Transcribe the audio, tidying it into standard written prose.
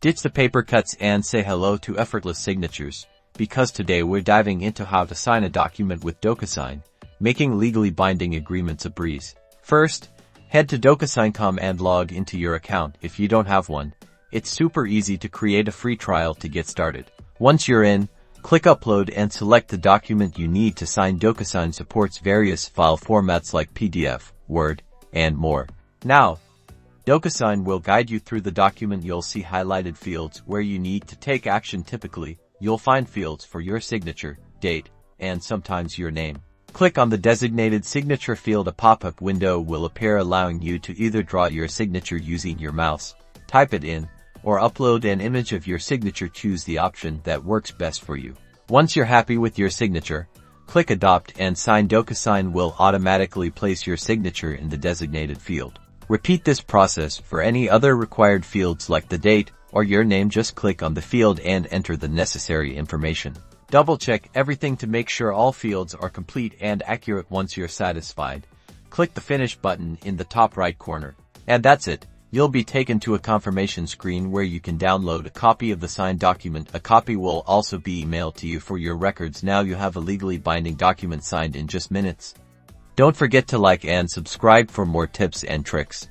Ditch the paper cuts and say hello to effortless signatures, because today we're diving into how to sign a document with Docusign, making legally binding agreements a breeze. First, head to Docusign.com and log into your account if you don't have one. It's super easy to create a free trial to get started. Once you're in, click Upload and select the document you need to sign. Docusign supports various file formats like PDF, Word, and more. Now, Docusign will guide you through the document. You'll see highlighted fields where you need to take action. Typically, you'll find fields for your signature, date, and sometimes your name. Click on the designated signature field. A pop-up window will appear allowing you to either draw your signature using your mouse, type it in, or upload an image of your signature. Choose the option that works best for you. Once you're happy with your signature, click Adopt and Sign. Docusign will automatically place your signature in the designated field. Repeat this process for any other required fields like the date or your name. Just click on the field and enter the necessary information. Double-check everything to make sure all fields are complete and accurate. Once you're satisfied, click the Finish button in the top right corner. And that's it. You'll be taken to a confirmation screen where you can download a copy of the signed document. A copy will also be emailed to you for your records. Now you have a legally binding document signed in just minutes. Don't forget to like and subscribe for more tips and tricks.